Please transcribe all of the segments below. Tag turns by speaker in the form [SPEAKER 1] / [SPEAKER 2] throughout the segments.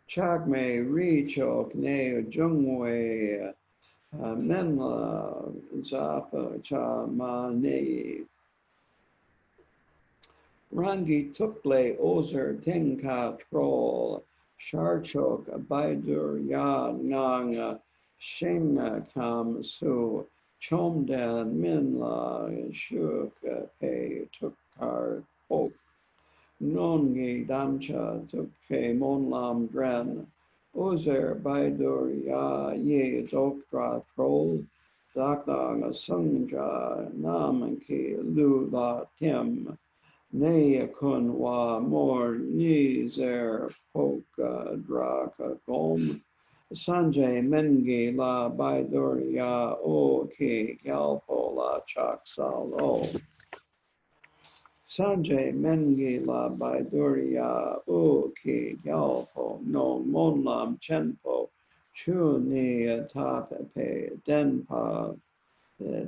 [SPEAKER 1] Chagme, Richok, Ne, Jungwe, Menla, Zapa, Cha, Ma, Ne, Rangi, Tukle, Ozer, Tenka, Troll, Sharchok, Baidur, Ya, Nang, Sheng, Kam, Su, Chomdan, Minla, Shuk, Pe, Tukar, Ok, Nongi, Damcha, Tukke, Monlam, Dren, Ozer, Baidur, Ya, Ye, Dokra, Troll, Dakdang, Sungja, Namanki, Lu, La, Tim, Ne kun wa mor ni zer poka draka gom. Sanjay mengi la baidoria o ki gyalpo la chaksal o. Sanjay mengi la baidoria o ki gyalpo no monlam chenpo. Chu ni tape denpa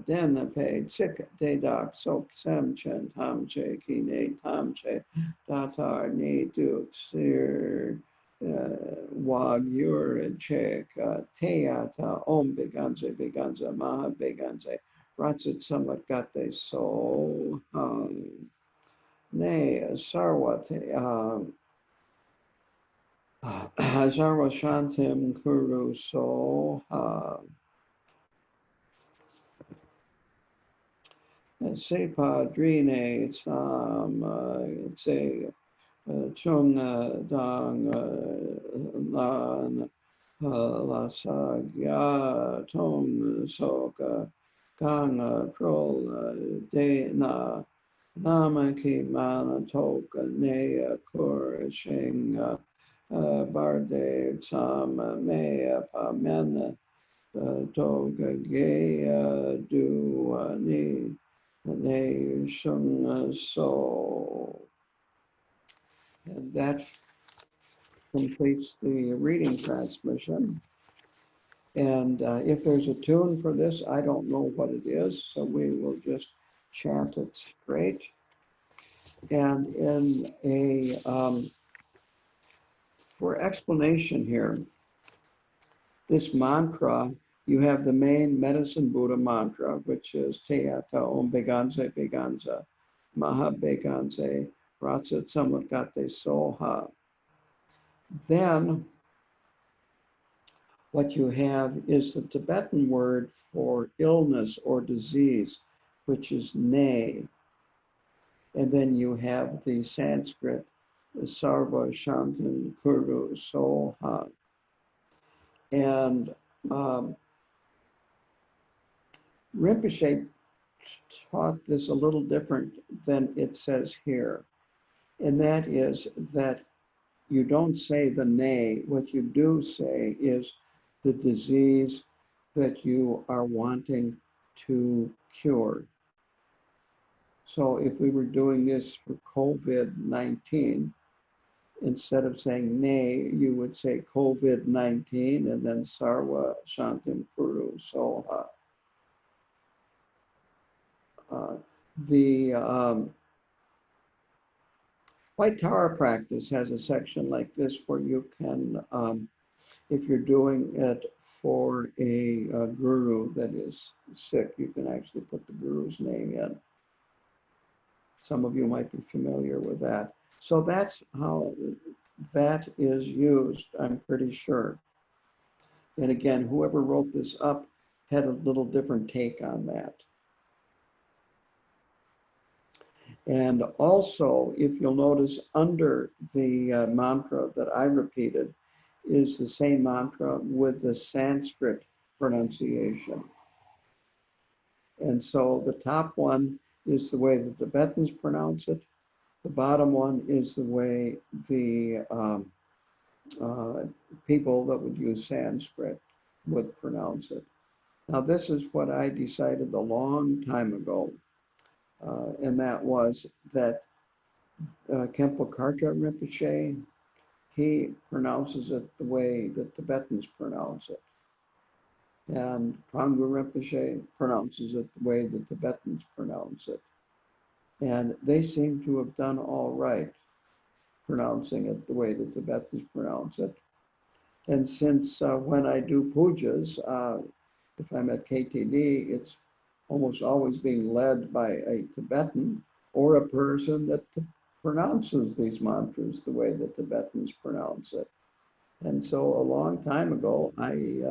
[SPEAKER 1] den pe tsik de dak sok sam chen tam che ki ne tam che datar ne duk sir wag yur che teata om beganze maha beganze ratsit samat gate so ne sarwate sarva shantim kuru so Se padrine tam se chung dang lan la sagya tong soka gang prol de na nama ki mana toka ne kur shing barde tam me pa men toga ge du ni Ne Shung So. And that completes the reading transmission. And if there's a tune for this, I don't know what it is, so we will just chant it straight. And in for explanation here, this mantra, you have the main medicine Buddha mantra, which is Teata Om Beganze Beganza, Maha Beganze, Ratsa Samagate Soha. Then what you have is the Tibetan word for illness or disease, which is ne. And then you have the Sanskrit Sarva Shantan Kuru Soha. And Rinpoche taught this a little different than it says here. And that is that you don't say the ne. What you do say is the disease that you are wanting to cure. So if we were doing this for COVID-19, instead of saying ne, you would say COVID-19 and then Sarva Shantim Kuru Soha. The White Tower practice has a section like this where you can, if you're doing it for a guru that is sick, you can actually put the guru's name in. Some of you might be familiar with that. So that's how that is used, I'm pretty sure. And again, whoever wrote this up had a little different take on that. And also, if you'll notice, under the mantra that I repeated is the same mantra with the Sanskrit pronunciation. And so the top one is the way the Tibetans pronounce it. The bottom one is the way the people that would use Sanskrit would pronounce it. Now, this is what I decided a long time ago. And that was that Khenpo Karthar Rinpoche, he pronounces it the way the Tibetans pronounce it. And Pangu Rinpoche pronounces it the way the Tibetans pronounce it. And they seem to have done all right pronouncing it the way the Tibetans pronounce it. And since when I do pujas, if I'm at KTD, it's almost always being led by a Tibetan or a person that pronounces these mantras the way the Tibetans pronounce it. And so a long time ago, I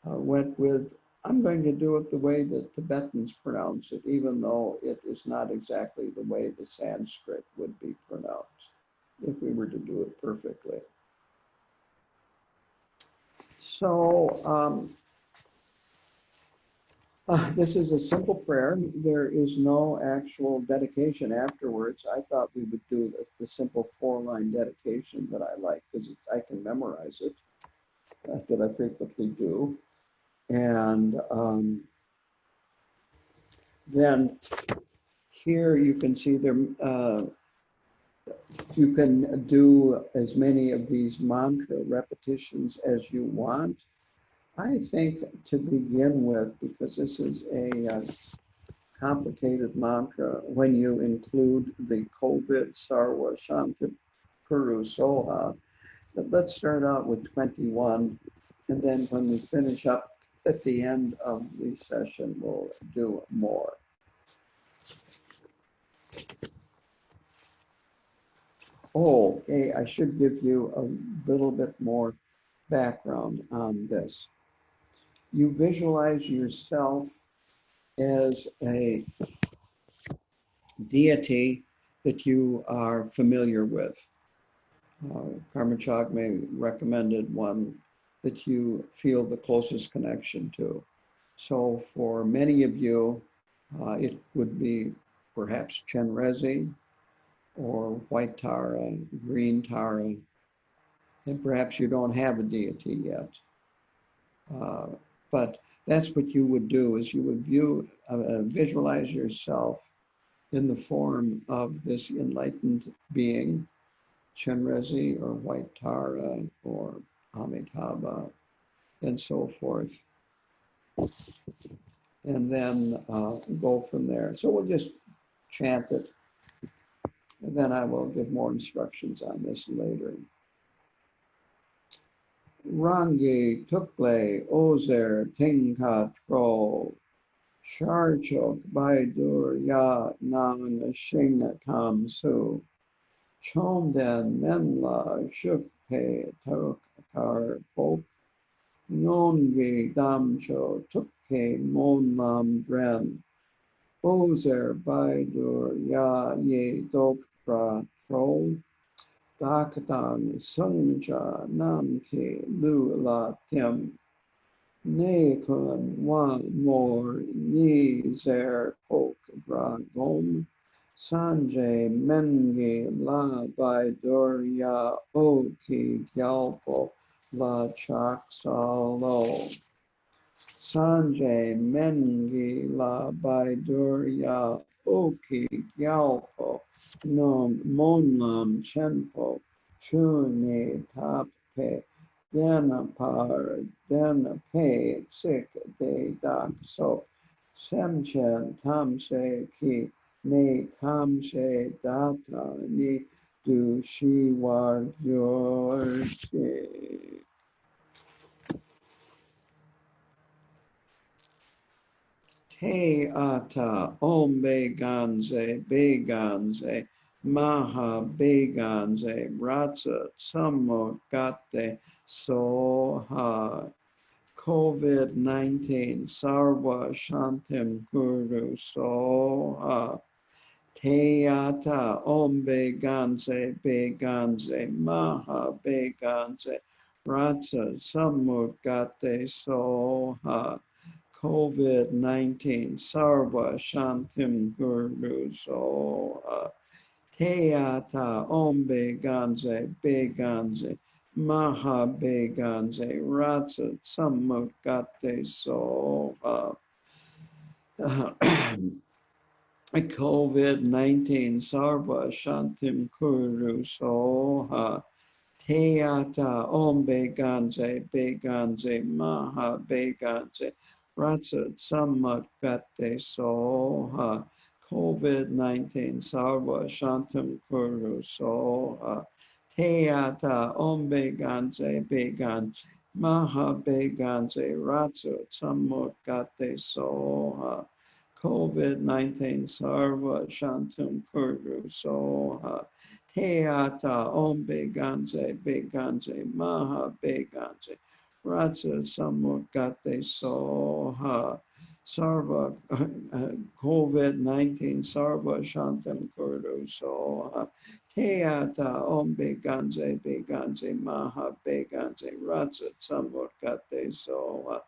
[SPEAKER 1] went with, I'm going to do it the way the Tibetans pronounce it, even though it is not exactly the way the Sanskrit would be pronounced, if we were to do it perfectly. So this is a simple prayer. There is no actual dedication afterwards. I thought we would do the simple 4-line dedication that I like, because I can memorize it, that I frequently do. And then here you can see there, you can do as many of these mantra repetitions as you want. I think to begin with, because this is a complicated mantra, when you include the COVID Sarva Shanti Puru Soha, but let's start out with 21, and then when we finish up at the end of the session, we'll do more. Oh, okay, I should give you a little bit more background on this. You visualize yourself as a deity that you are familiar with. Karma Chagme recommended one that you feel the closest connection to. So for many of you, it would be perhaps Chenrezi or white Tara, green Tara, and perhaps you don't have a deity yet. But that's what you would do, is you would visualize yourself in the form of this enlightened being, Chenrezi or white Tara or Amitabha, and so forth. And then go from there. So we'll just chant it, and then I will give more instructions on this later. Rangi Tukle Ozer Tingkat Tro Sharchok Baidur Ya Nang Shinga Kamsu Chomden Menla Shukpe Taruk Kar Pok Nongi Damcho Tukke Monlam Dren Ozer Baidur Ya Ye Dok Pra Tro Dakatang Sungja Namke Lu La Tim Ne Kun Wan More Ni Zer Pok Dragom Sanjay Menge La Baidoria Oki Gyalpo La Chak Salo Sanjay Menge La Baidoria Oki Gyalpo Nom Monlam Chenpo Chune Tape Dena Par Dena Pe Sik De Dak So Semchen Tamse Ki Ne Tamse Data Ni Du Shi War Yorche. Te ata om beganze maha beganze ratsa samogate soha COVID-19 sarva shantim guru soha te ata om beganze maha beganze ratsa samogate soha COVID-19 Sarva Shantim Guru Soha Teata Om Beganze Maha Beganze Ratsa Samukate Soha COVID-19 Sarva Shantim Guru Soha Teata Om Beganze Maha Beganze Ratsa Sammat Gate Soha COVID-19 Sarva Shantam Kuru Soha Teata Om Beganze Began Maha Beganze Ratsu Samukate Soha COVID-19 Sarva Shantum Kurdu Soha Teata Om Beganze Beganze Maha Beganze Ratsu Samukate Soha Sarva COVID-19 Sarva Shantam Kurdu Soha Teata Om Beganze Maha Beganze Ratsat Samvokate Soha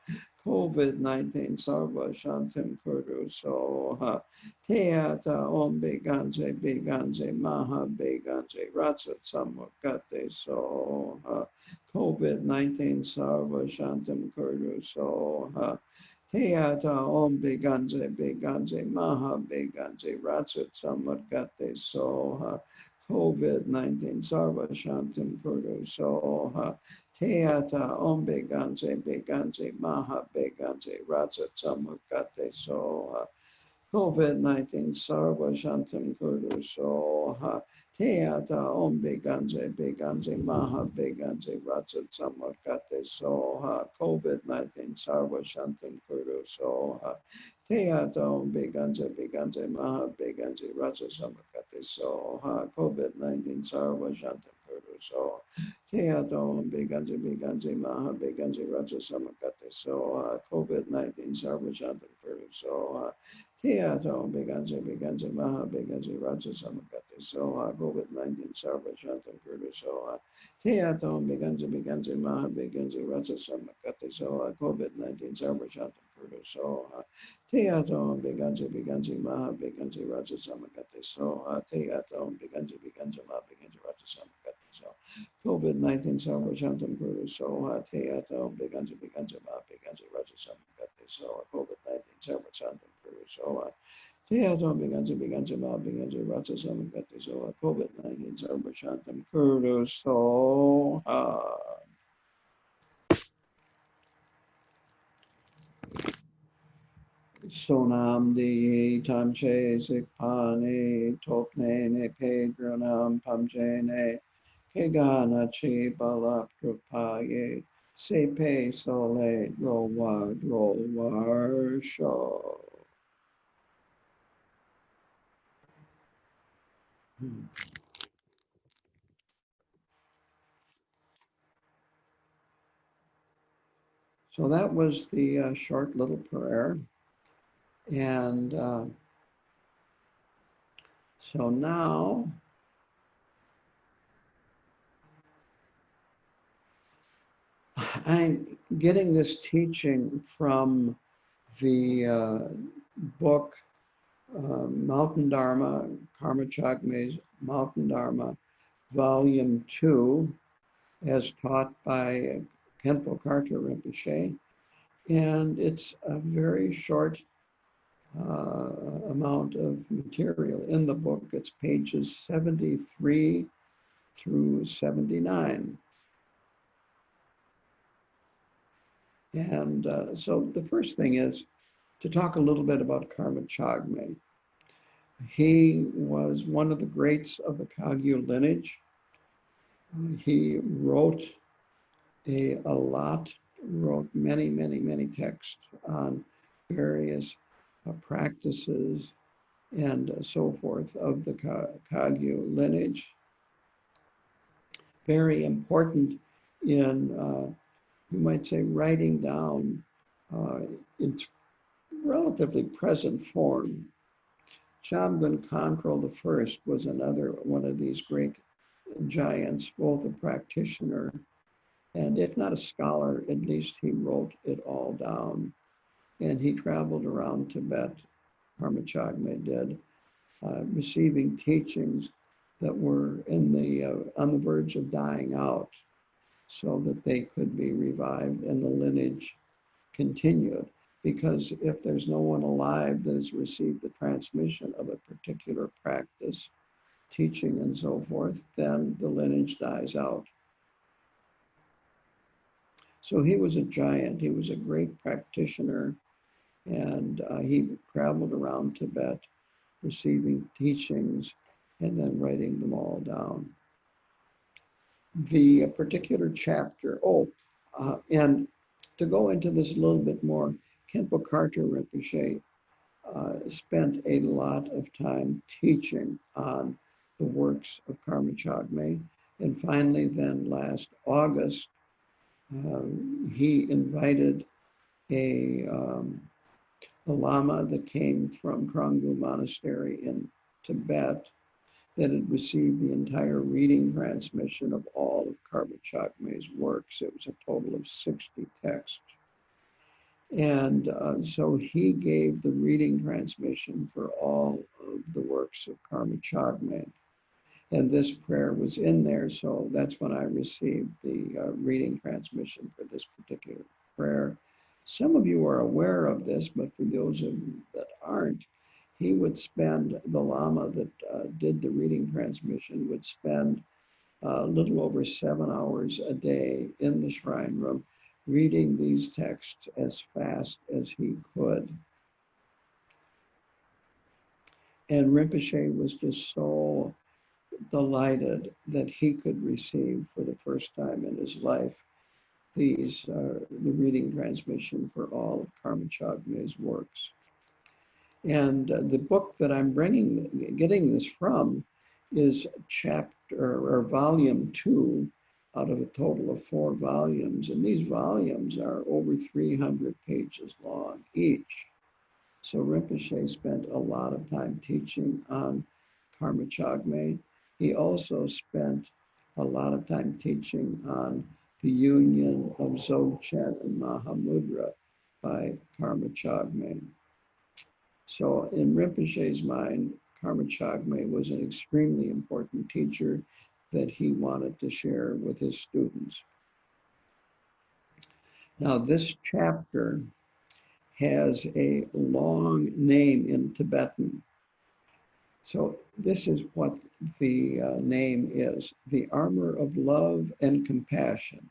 [SPEAKER 1] COVID-19 Sarva Shantim Kurdu Soha Teata Om Beganze Maha Beganze Ratsat Samvokate Soha COVID-19 Sarva Shantim Kurdu Soha Teata Om Beganze Maha Beganze Ratsat Samvokate Soha COVID-19 Sarva Shantim Kurdu Soha Teata Om Beganze Maha Beganze Ratsat Samukate Soha COVID-19 Sarva Shantim Kurdu Soha Teata Om Beganze Maha Beganze Ratsat Samukate Soha COVID-19 Sarva Shantim Kurdu Soha Teata Om Beganze Maha Beganze Ratsat Samukate Soha COVID-19 Sarva Shantim Kurdu Soha Teata Om Beganze Maha Beganze Ratsat Samukate Soha COVID-19 Sarva Shantim Kurdu Soha Teata Om Beganze Maha Beganze Ratsat Samukate Soha COVID-19 Sarva Shantim Kurdu Soha Teata Om Beganze Maha Beganze Ratsat Samukate Soha COVID-19 Sarva Shantim Kurdu Soha Teata Om Beganze Maha Beganze Ratsat Samukate Soha Teata Om Beganze Maha Beganze Ratsat Samukate Soha COVID-19 Sarva Shantim Kurdu Soha Teata Om Beganze Maha Beganze Ratsat Samukate Soha COVID-19 Sarva Shantim Kurdu Soha Teata Om Beganze Maha Beganze Ratsat Samukate Soha COVID-19 Sarva Shantim Kurdu Soha. Sonam di tamche sikpani topne ne pedranam pamjene kegana chi balaprupaye sepe sole drolwar sho. So that was the short little prayer. And so now I'm getting this teaching from the book Mountain Dharma, Karma Chagme's Mountain Dharma, Volume 2, as taught by Khenpo Karthar Rinpoche. And it's a very short amount of material in the book. It's pages 73 through 79. And so the first thing is to talk a little bit about Karma Chagme. He was one of the greats of the Kagyu lineage. He wrote wrote many texts on various practices and so forth of the Kagyu lineage. Very important in, you might say, writing down its relatively present form. Chamgun Khantrul I was another one of these great giants, both a practitioner and, if not a scholar, at least he wrote it all down. And he traveled around Tibet, Karma Chagme did, receiving teachings that were on the verge of dying out, so that they could be revived and the lineage continued. Because if there's no one alive that has received the transmission of a particular practice, teaching and so forth, then the lineage dies out. So he was a giant, he was a great practitioner, and he traveled around Tibet receiving teachings and then writing them all down. the particular chapter. And to go into this a little bit more, Khenpo Karthar Rinpoche spent a lot of time teaching on the works of Karma Chagme. And finally, then last August, he invited a lama that came from Kranggu Monastery in Tibet that had received the entire reading transmission of all of Karma Chagme's works. It was a total of 60 texts. And so he gave the reading transmission for all of the works of Karma Chagme. And this prayer was in there, so that's when I received the reading transmission for this particular prayer. Some of you are aware of this, but for those of you that aren't, he would spend, the Lama that did the reading transmission would spend a little over 7 hours a day in the shrine room, reading these texts as fast as he could. And Rinpoche was just so delighted that he could receive for the first time in his life these the reading transmission for all of Karma Chagme's works. And the book that I'm getting this from is chapter or volume 2 out of a total of 4 volumes. And these volumes are over 300 pages long each. So Rinpoche spent a lot of time teaching on Karma Chagme. He also spent a lot of time teaching on the union of Dzogchen and Mahamudra by Karma Chagme. So in Rinpoche's mind, Karma Chagme was an extremely important teacher that he wanted to share with his students. Now this chapter has a long name in Tibetan. So this is what the name is: the armor of love and compassion,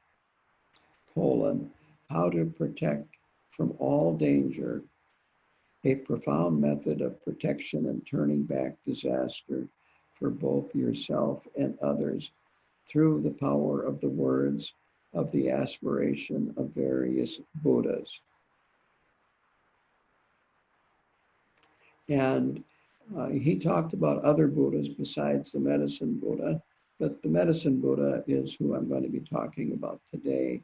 [SPEAKER 1] how to protect from all danger, a profound method of protection and turning back disaster for both yourself and others through the power of the words of the aspiration of various Buddhas. And he talked about other Buddhas besides the Medicine Buddha, but the Medicine Buddha is who I'm going to be talking about today.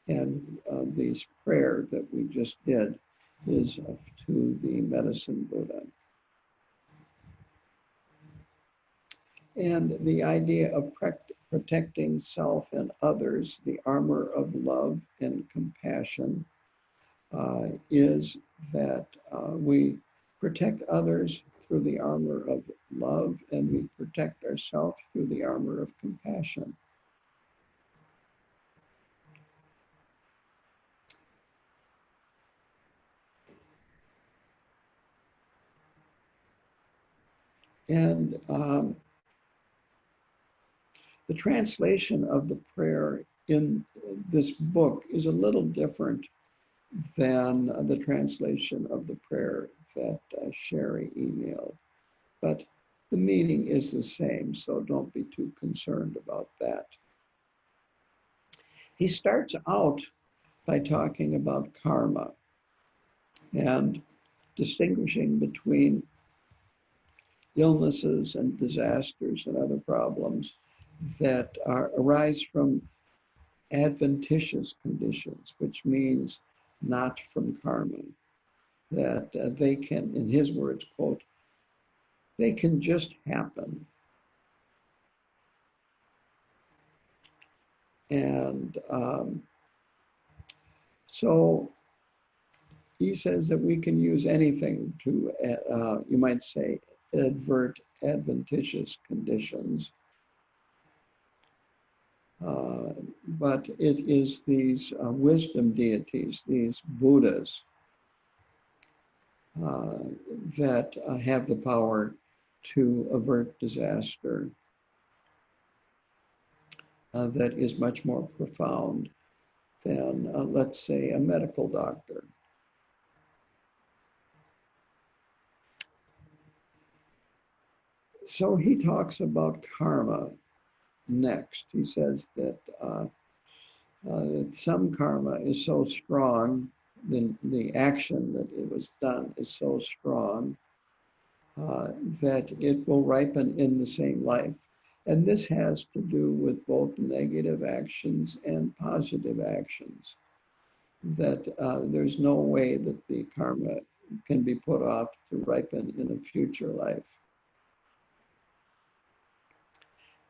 [SPEAKER 1] And this prayer that we just did is to the Medicine Buddha. And the idea of protecting self and others, the armor of love and compassion, is that we protect others through the armor of love, and we protect ourselves through the armor of compassion. And the translation of the prayer in this book is a little different than the translation of the prayer that Sherry emailed. But the meaning is the same, so don't be too concerned about that. He starts out by talking about karma and distinguishing between illnesses and disasters and other problems that arise from adventitious conditions, which means not from karma, that they can, in his words, quote, they can just happen. And so he says that we can use anything to, you might say, avert adventitious conditions. But it is these wisdom deities, these Buddhas, that have the power to avert disaster that is much more profound than, let's say, a medical doctor. So he talks about karma next. He says that some karma is so strong, the action that it was done is so strong that it will ripen in the same life. And this has to do with both negative actions and positive actions, that there's no way that the karma can be put off to ripen in a future life.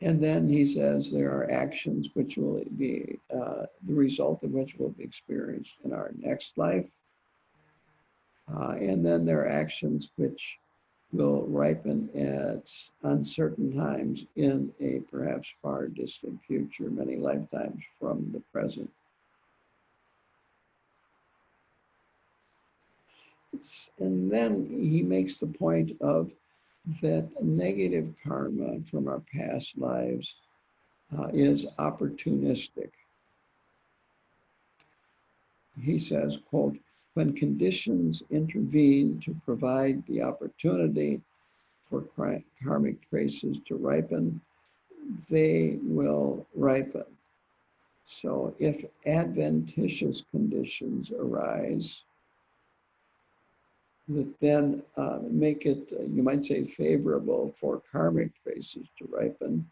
[SPEAKER 1] And then he says there are actions which will be the result of which will be experienced in our next life. And then there are actions which will ripen at uncertain times in a perhaps far distant future, many lifetimes from the present. And then he makes the point of that negative karma from our past lives is opportunistic. He says, quote, when conditions intervene to provide the opportunity for karmic traces to ripen, they will ripen. So if adventitious conditions arise that then make it, you might say, favorable for karmic traces to ripen,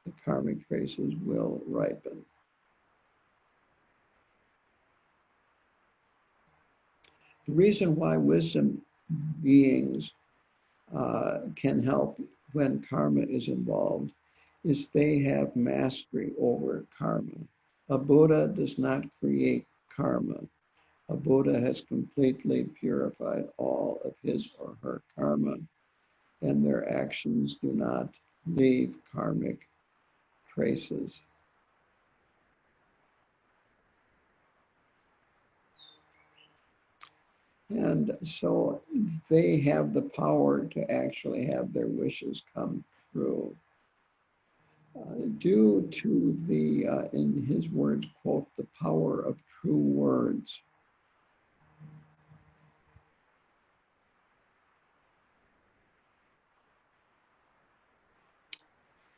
[SPEAKER 1] the karmic traces will ripen. The reason why wisdom beings can help when karma is involved is they have mastery over karma. A Buddha does not create karma. A Buddha has completely purified all of his or her karma, and their actions do not leave karmic traces. And so they have the power to actually have their wishes come true. Due to the, in his words, quote, the power of true words.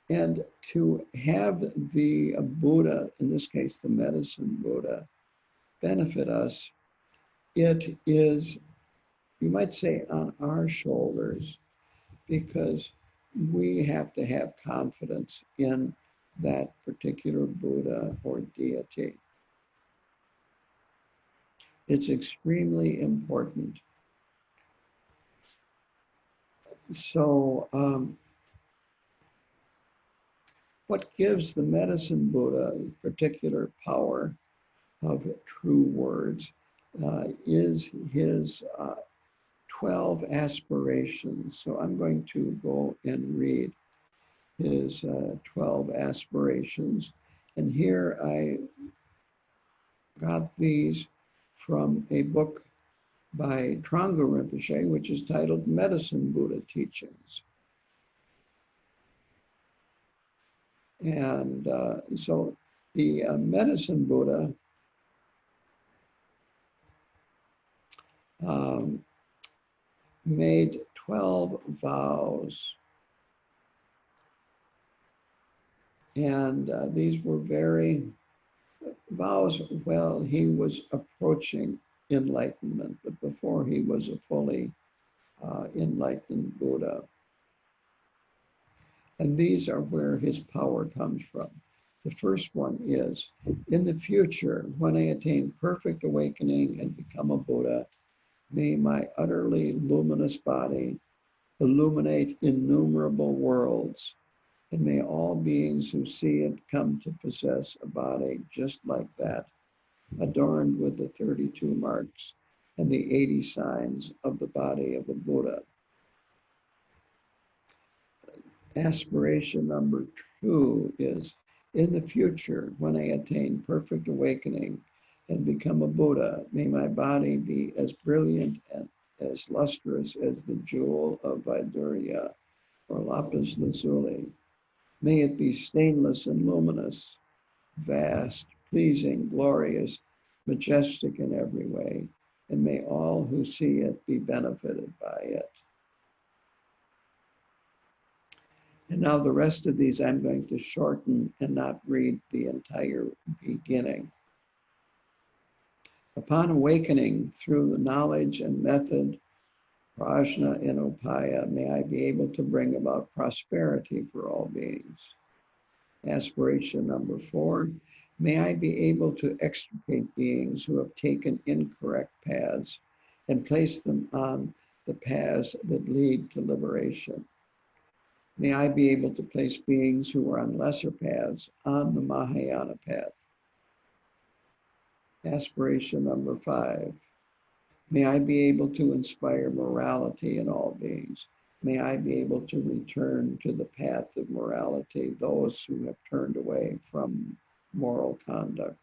[SPEAKER 1] And to have the Buddha, in this case, the medicine Buddha, benefit us, it is, you might say, on our shoulders, because we have to have confidence in that particular Buddha or deity. It's extremely important. So, what gives the medicine Buddha particular power of true words is his 12 aspirations. So I'm going to go and read his 12 aspirations. And here I got these from a book by Trungpa Rinpoche, which is titled Medicine Buddha Teachings. And so the medicine Buddha made 12 vows. And these were vows, well, he was approaching enlightenment, but before he was a fully enlightened Buddha. And these are where his power comes from. The first one is, in the future, when I attain perfect awakening and become a Buddha, may my utterly luminous body illuminate innumerable worlds, and may all beings who see it come to possess a body just like that, adorned with the 32 marks and the 80 signs of the body of a Buddha. Aspiration number 2 is, in the future, when I attain perfect awakening and become a Buddha, may my body be as brilliant and as lustrous as the jewel of Vaidurya or lapis lazuli. May it be stainless and luminous, vast, pleasing, glorious, majestic in every way, and may all who see it be benefited by it. And now the rest of these I'm going to shorten and not read the entire beginning. Upon awakening through the knowledge and method, prajna and upaya, may I be able to bring about prosperity for all beings. Aspiration number 4, may I be able to extricate beings who have taken incorrect paths and place them on the paths that lead to liberation. May I be able to place beings who are on lesser paths on the Mahayana path. Aspiration number 5, may I be able to inspire morality in all beings. May I be able to return to the path of morality those who have turned away from moral conduct.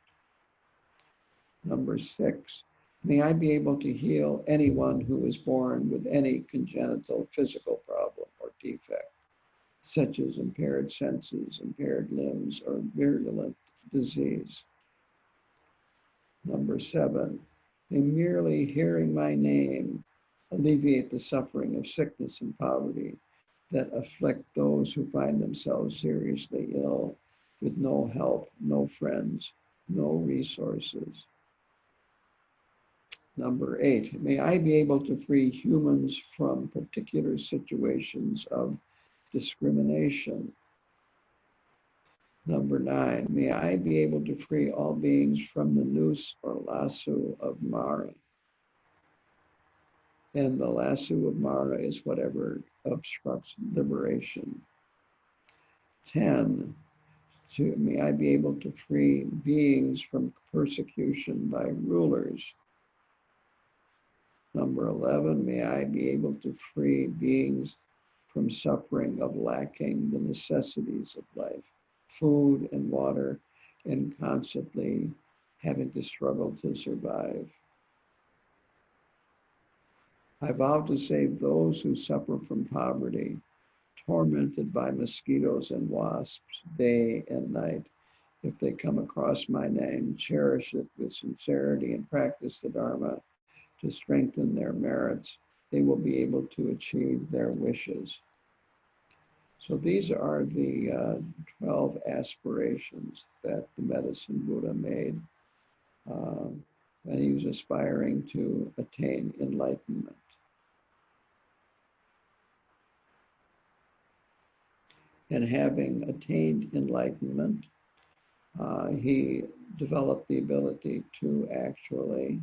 [SPEAKER 1] Number 6, may I be able to heal anyone who is born with any congenital physical problem or defect, such as impaired senses, impaired limbs, or virulent disease. Number 7, may merely hearing my name alleviate the suffering of sickness and poverty that afflict those who find themselves seriously ill with no help, no friends, no resources. Number 8, may I be able to free humans from particular situations of discrimination. Number 9, may I be able to free all beings from the noose or lasso of Mara. And the lasso of Mara is whatever obstructs liberation. 10, may I be able to free beings from persecution by rulers. Number 11, may I be able to free beings from suffering of lacking the necessities of life, food and water, and constantly having to struggle to survive. I vow to save those who suffer from poverty, tormented by mosquitoes and wasps day and night. If they come across my name, cherish it with sincerity, and practice the Dharma to strengthen their merits, they will be able to achieve their wishes. So these are the 12 aspirations that the Medicine Buddha made when he was aspiring to attain enlightenment. And having attained enlightenment, he developed the ability to actually,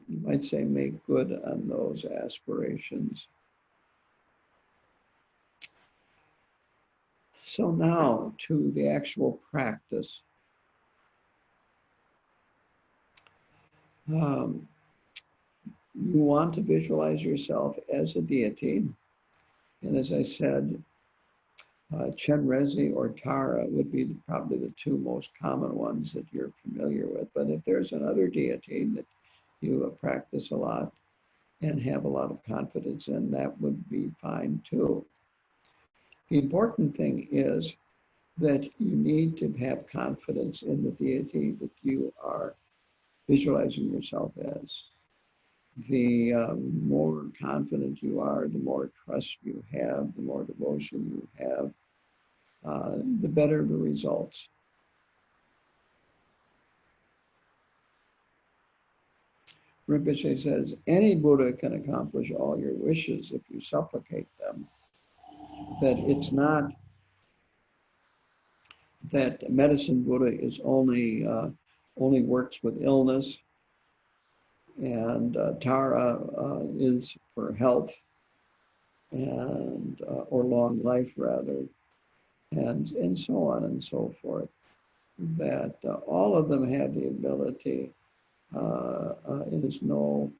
[SPEAKER 1] you might say, make good on those aspirations. So now to the actual practice. You want to visualize yourself as a deity. And as I said, Chenrezig or Tara would be probably the two most common ones that you're familiar with. But if there's another deity that you practice a lot and have a lot of confidence in, that would be fine too. The important thing is that you need to have confidence in the deity that you are visualizing yourself as. The more confident you are, the more trust you have, the more devotion you have, the better the results. Rinpoche says, any Buddha can accomplish all your wishes if you supplicate them. That it's not that Medicine Buddha is only works with illness, and Tara is for health and or long life rather, and so on and so forth. That all of them have the ability. It is no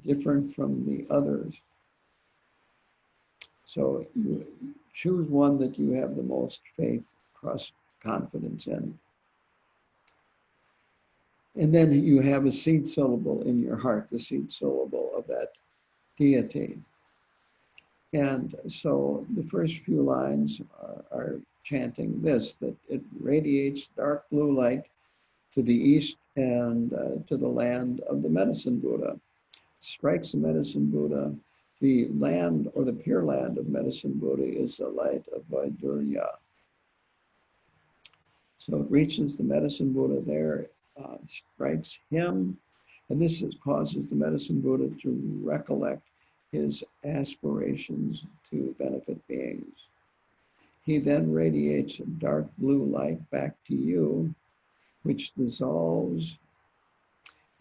[SPEAKER 1] different from the others. So you choose one that you have the most faith, trust, confidence in. And then you have a seed syllable in your heart, the seed syllable of that deity. And so the first few lines are chanting this, that it radiates dark blue light to the east and to the land of the Medicine Buddha. Strikes the Medicine Buddha, the land or the pure land of Medicine Buddha is the light of Vaidurya. So it reaches the Medicine Buddha there, strikes him, and this causes the Medicine Buddha to recollect his aspirations to benefit beings. He then radiates a dark blue light back to you, which dissolves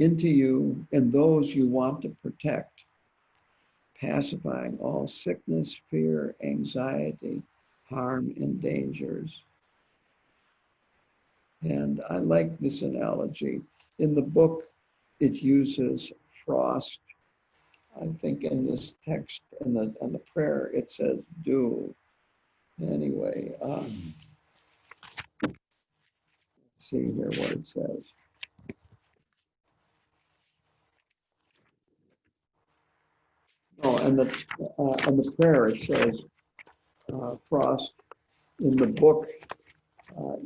[SPEAKER 1] into you and those you want to protect, pacifying all sickness, fear, anxiety, harm, and dangers. And I like this analogy. In the book, it uses frost. I think in this text, in the prayer, it says dew. Anyway, let's see here what it says. Oh, and the prayer, it says frost. In the book,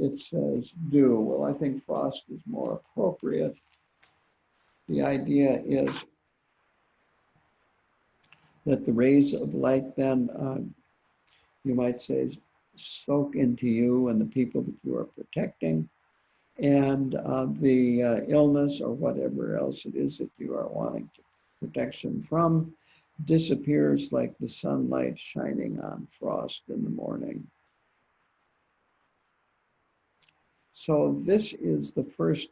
[SPEAKER 1] it says dew. Well, I think frost is more appropriate. The idea is that the rays of light then, you might say, soak into you and the people that you are protecting, and the illness or whatever else it is that you are wanting protection from disappears like the sunlight shining on frost in the morning. So this is the first,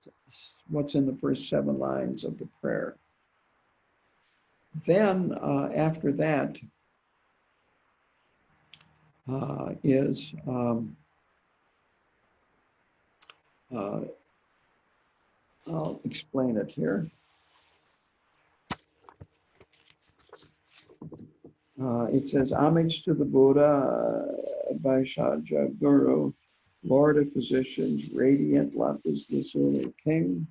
[SPEAKER 1] what's in the first 7 lines of the prayer. Then after that is I'll explain it here. It says, homage to the Buddha, Vaishnaja Guru, Lord of Physicians, radiant Lapis Lazuli King,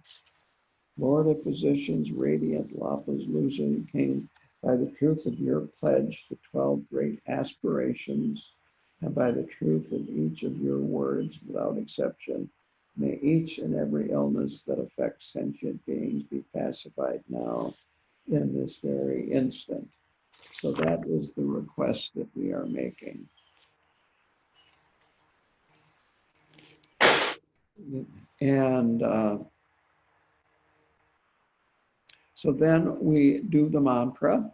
[SPEAKER 1] Lord of Physicians, radiant Lapis Lazuli King, by the truth of your pledge to 12 great aspirations, and by the truth of each of your words without exception, may each and every illness that affects sentient beings be pacified now in this very instant. So that is the request that we are making. And so then we do the mantra.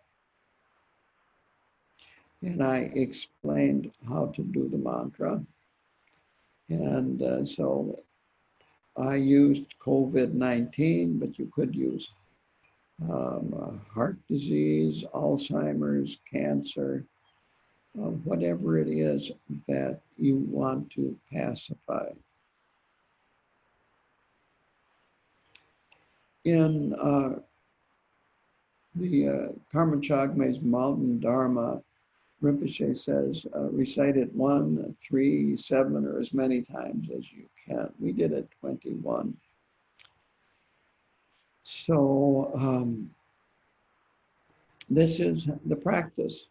[SPEAKER 1] And I explained how to do the mantra. And so I used COVID-19, but you could use heart disease, Alzheimer's, cancer, whatever it is that you want to pacify. In the Karma Chagme's Mountain Dharma, Rinpoche says, recite it 1, 3, 7, or as many times as you can. We did it 21. So this is the practice.